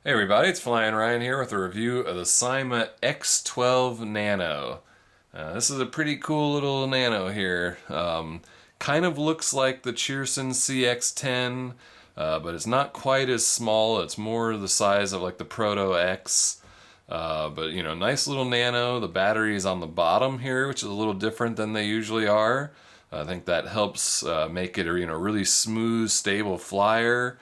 Hey everybody, it's Flyin Ryan here with a review of the Syma X12 Nano. This is a pretty cool little nano here. Kind of looks like the Cheerson CX10, but it's not quite as small. It's more the size of like the Proto X. But you know, nice little nano. The battery is on the bottom here, which is a little different than they usually are. I think that helps make it a really smooth, stable flyer.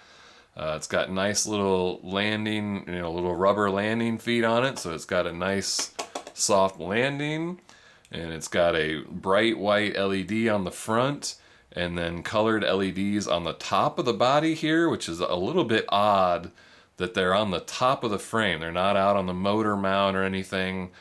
It's got nice little landing, little rubber landing feet on it, so it's got a nice soft landing, and it's got a bright white LED on the front, and then colored LEDs on the top of the body here, which is a little bit odd that they're on the top of the frame. They're not out on the motor mount or anything.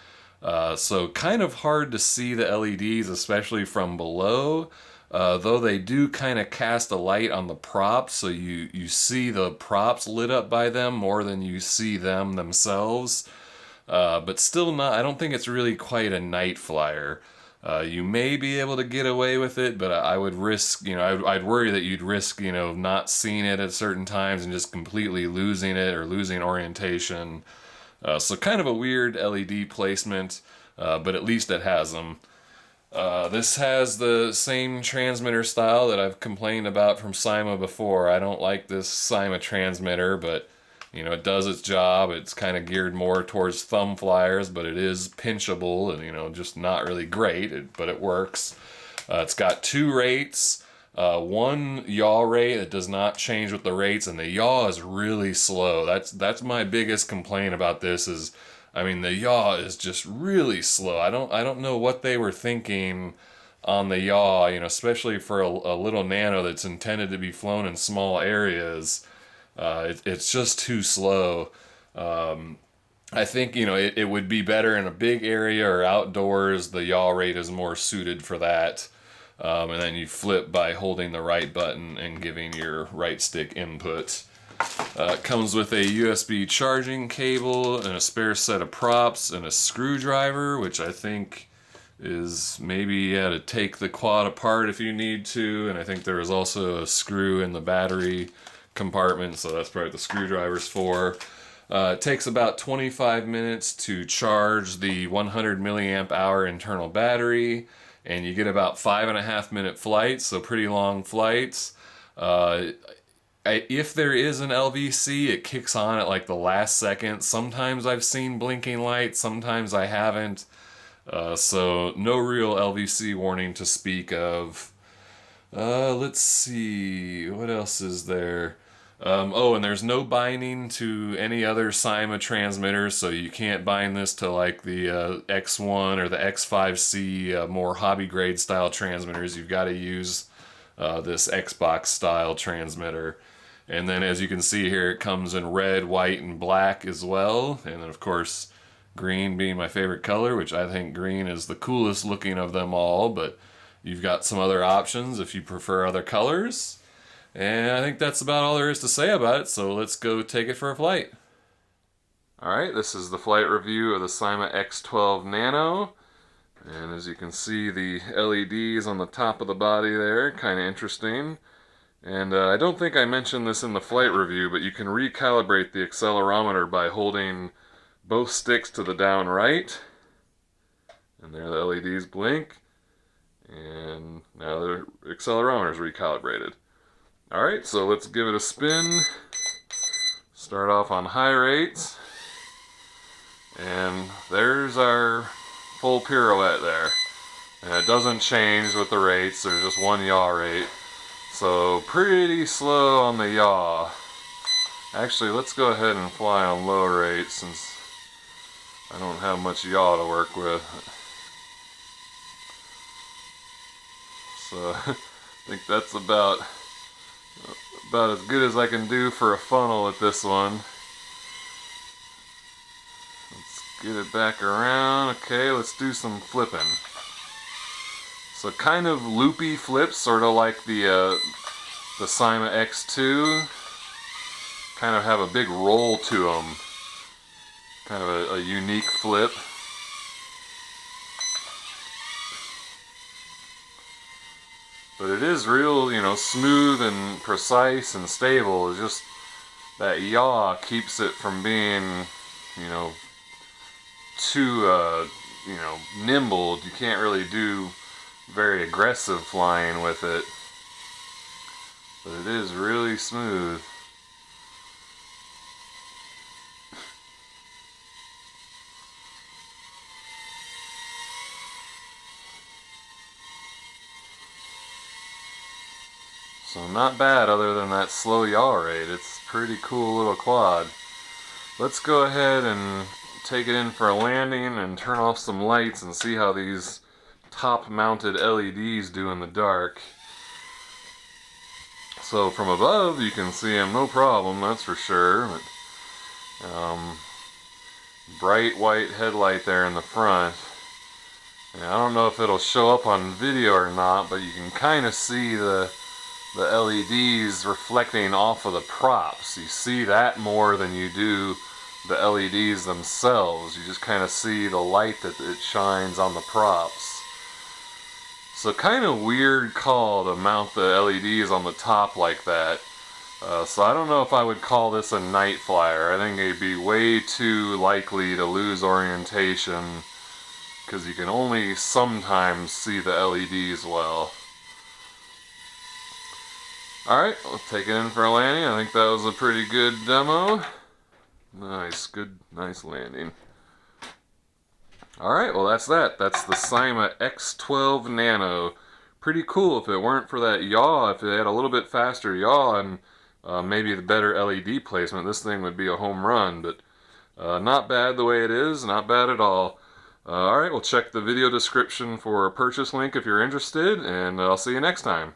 So kind of hard to see the LEDs, especially from below. Though they do kind of cast a light on the props, so you see the props lit up by them more than you see them themselves. But still not, I don't think it's really quite a night flyer. You may be able to get away with it, but I would risk, I'd worry that you'd risk, not seeing it at certain times and just completely losing it or losing orientation. So kind of a weird LED placement, but at least it has them. This has the same transmitter style that I've complained about from Syma before. I don't like this Syma transmitter, but it does its job. It's kind of geared more towards thumb flyers, but it is pinchable and just not really great, but it works. It's got two rates. One yaw rate that does not change with the rates, and the yaw is really slow. That's my biggest complaint about this is, the yaw is just really slow. I don't know what they were thinking on the yaw, especially for a little nano that's intended to be flown in small areas. It's just too slow. I think, it would be better in a big area or outdoors. The yaw rate is more suited for that. And then you flip by holding the right button and giving your right stick input. It comes with a USB charging cable and a spare set of props and a screwdriver, which I think is maybe to take the quad apart if you need to. And I think there is also a screw in the battery compartment, so that's probably what the screwdriver's for. It takes about 25 minutes to charge the 100 milliamp hour internal battery, and you get about 5.5 minute flights, so pretty long flights. If there is an LVC, it kicks on at like the last second. Sometimes I've seen blinking lights, sometimes I haven't. So no real LVC warning to speak of. Let's see, what else is there? And there's no binding to any other Syma transmitters, so you can't bind this to like the X1 or the X5C more hobby grade style transmitters. You've got to use this Xbox style transmitter. And then as you can see here, it comes in red, white, and black as well. And then of course, green being my favorite color, which I think green is the coolest looking of them all, but you've got some other options if you prefer other colors. And I think that's about all there is to say about it, so let's go take it for a flight. Alright, this is the flight review of the Syma X12 Nano. And as you can see, the LEDs on the top of the body there, kind of interesting. And I don't think I mentioned this in the flight review, but you can recalibrate the accelerometer by holding both sticks to the down right. And there the LEDs blink. And now the accelerometer is recalibrated. Alright, so let's give it a spin. Start off on high rates. And there's our full pirouette there. And it doesn't change with the rates, there's just one yaw rate. So pretty slow on the yaw. Actually, let's go ahead and fly on low rate since I don't have much yaw to work with. So I think that's about as good as I can do for a funnel with this one. Let's get it back around. Okay, let's do some flipping. So kind of loopy flips, sort of like the Syma X2. Kind of have a big roll to them. Kind of a unique flip. But it is real, smooth and precise and stable. It's just that yaw keeps it from being, you know, too, you know, nimble. You can't really do very aggressive flying with it. But it is really smooth. So not bad other than that slow yaw rate. It's a pretty cool little quad. Let's go ahead and take it in for a landing and turn off some lights and see how these top mounted LEDs do in the dark. So from above you can see them no problem, that's for sure. But, bright white headlight there in the front. And I don't know if it'll show up on video or not, but you can kind of see the LEDs reflecting off of the props. You see that more than you do the LEDs themselves. You just kind of see the light that it shines on the props. So kind of weird call to mount the LEDs on the top like that. So I don't know if I would call this a night flyer. I think it'd be way too likely to lose orientation because you can only sometimes see the LEDs well. Alright, let's take it in for a landing. I think that was a pretty good demo. Nice, nice landing. Alright, well that's that. That's the Syma X12 Nano. Pretty cool. If it weren't for that yaw, if it had a little bit faster yaw and maybe the better LED placement, this thing would be a home run. But not bad the way it is, not bad at all. Alright, we'll check the video description for a purchase link if you're interested, and I'll see you next time.